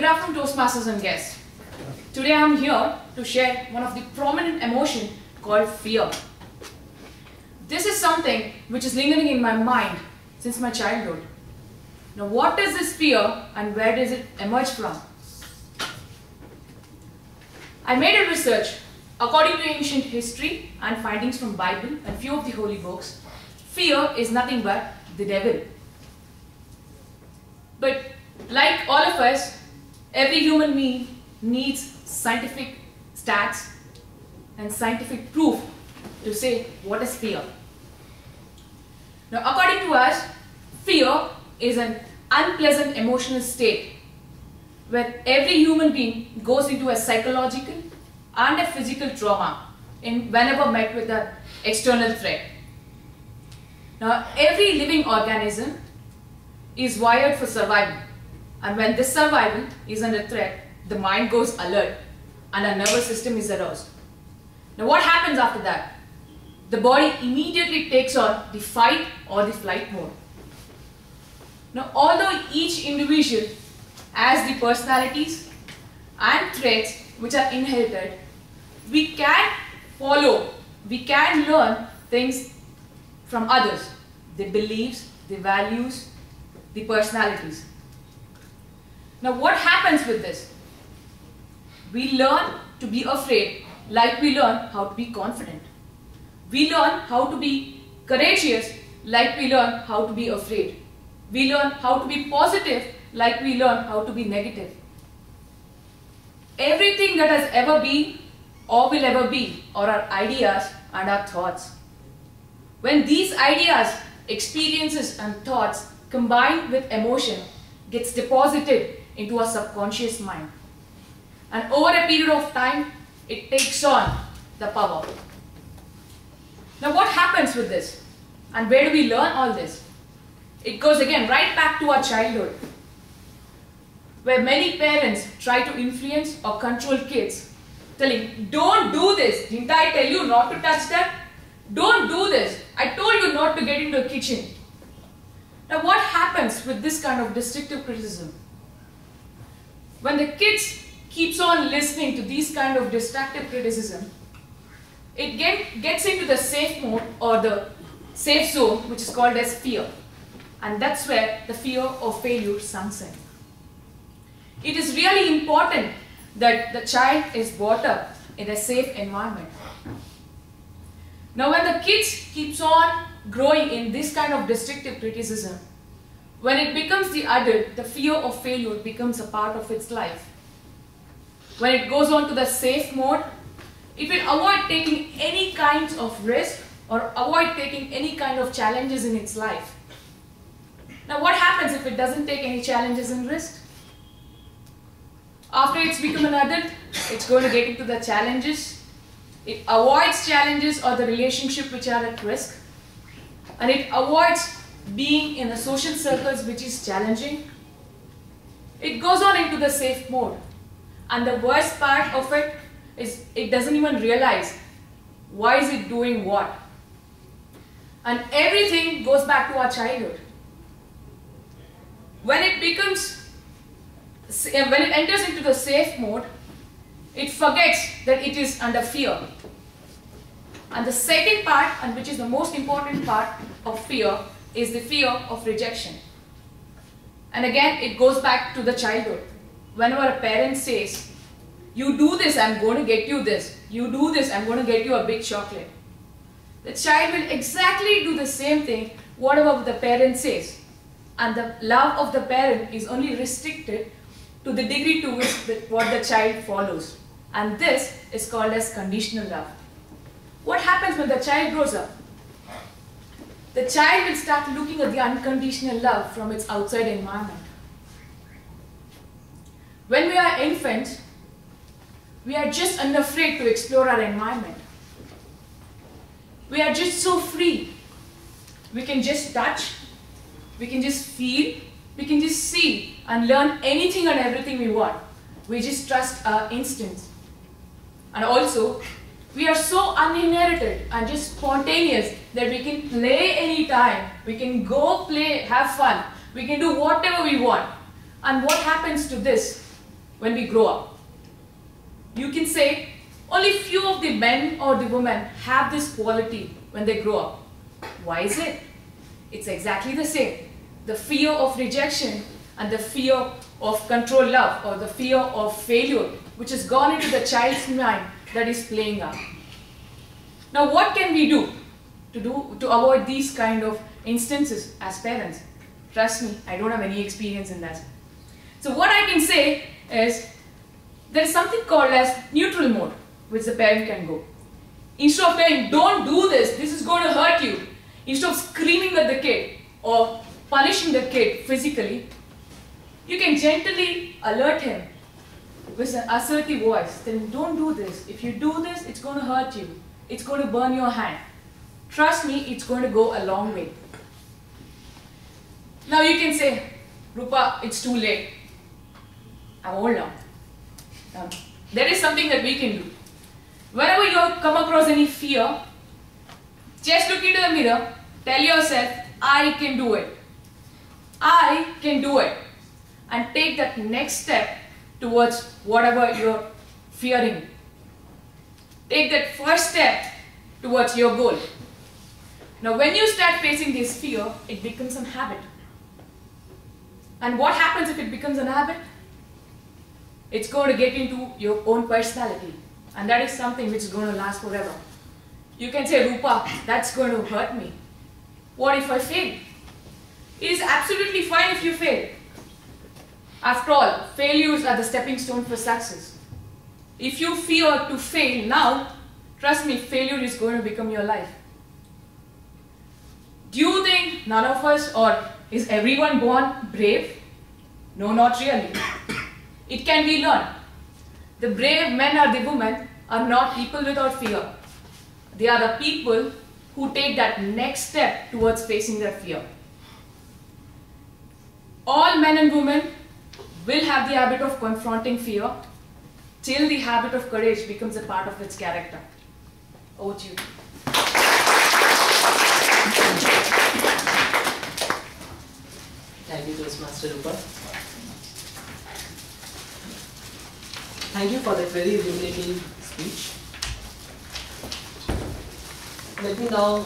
Good afternoon, Toastmasters and guests. Today I am here to share one of the prominent emotion called fear. This is something which is lingering in my mind since my childhood. Now, what is this fear and where does it emerge from? I made a research. According to ancient history and findings from Bible and few of the holy books, fear is nothing but the devil. But like all of us, every human being needs scientific stats and scientific proof to say what is fear. Now, according to us, fear is an unpleasant emotional state where every human being goes into a psychological and a physical trauma whenever met with an external threat. Now, every living organism is wired for survival, and when this survival is under threat, the mind goes alert and our nervous system is aroused. Now, what happens after that? The body immediately takes on the fight or the flight mode. Now, although each individual has the personalities and traits which are inherited, we can learn things from others, the beliefs, the values, the personalities. Now, what happens with this? We learn to be afraid like we learn how to be confident. We learn how to be courageous like we learn how to be afraid. We learn how to be positive like we learn how to be negative. Everything that has ever been or will ever be are our ideas and our thoughts. When these ideas, experiences and thoughts combined with emotion gets deposited into our subconscious mind, and over a period of time it takes on the power. Now, what happens with this and where do we learn all this? It goes again right back to our childhood, where many parents try to influence or control kids, telling, don't do this, didn't I tell you not to touch that? Don't do this, I told you not to get into the kitchen. Now, what happens with this kind of destructive criticism? When the kids keeps on listening to these kind of destructive criticism, it gets into the safe mode or the safe zone, which is called as fear. And that's where the fear of failure sinks in. It is really important that the child is brought up in a safe environment. Now, when the kids keeps on growing in this kind of destructive criticism, when it becomes the adult, the fear of failure becomes a part of its life. When it goes on to the safe mode, it will avoid taking any kinds of risk or avoid taking any kind of challenges in its life. Now, what happens if it doesn't take any challenges and risks? After it's become an adult, it's going to get into the challenges. It avoids challenges or the relationship which are at risk. And it avoids being in a social circles which is challenging. It goes on into the safe mode. And the worst part of it is it doesn't even realize why is it doing what. And everything goes back to our childhood. When it enters into the safe mode, it forgets that it is under fear. And the second part, and which is the most important part of fear, is the fear of rejection. And again, it goes back to the childhood. Whenever a parent says, you do this, I'm going to get you this. You do this, I'm going to get you a big chocolate. The child will exactly do the same thing, whatever the parent says. And the love of the parent is only restricted to the degree to which what the child follows. And this is called as conditional love. What happens when the child grows up? The child will start looking at the unconditional love from its outside environment. When we are infants, we are just unafraid to explore our environment. We are just so free. We can just touch, we can just feel, we can just see and learn anything and everything we want. We just trust our instincts. And also, we are so uninherited and just spontaneous that we can play anytime. We can go play, have fun. We can do whatever we want. And what happens to this? when we grow up. You can say only few of the men or the women have this quality when they grow up. Why is it? It's exactly the same. The fear of rejection and the fear of control love, or the fear of failure, which has gone into the child's mind, that is playing out. Now what can we do to avoid these kind of instances as parents? Trust me, I don't have any experience in that. So what I can say is, there is something called as neutral mode, which the parent can go. Instead of saying, don't do this, this is going to hurt you, instead of screaming at the kid or punishing the kid physically, you can gently alert him with an assertive voice. Then don't do this. If you do this, it's going to hurt you. It's going to burn your hand. Trust me, it's going to go a long way. Now you can say, Rupa, it's too late. I'm old now. There is something that we can do. Whenever you come across any fear, just look into the mirror, tell yourself, I can do it. I can do it. And take that next step towards whatever you're fearing. Take that first step towards your goal. Now when you start facing this fear, it becomes a habit. And what happens if it becomes a habit? It's going to get into your own personality. And that is something which is going to last forever. You can say, Rupa, that's going to hurt me. What if I fail? It is absolutely fine if you fail. After all, failures are the stepping stone for success. If you fear to fail now, trust me, failure is going to become your life. Do you think none of us, or is everyone born brave? No, not really. It can be learned. The brave men or the women are not people without fear. They are the people who take that next step towards facing their fear. All men and women will have the habit of confronting fear till the habit of courage becomes a part of its character. Over to you. Thank you, Toastmaster Rupa. Thank you for that very illuminating speech. Let me now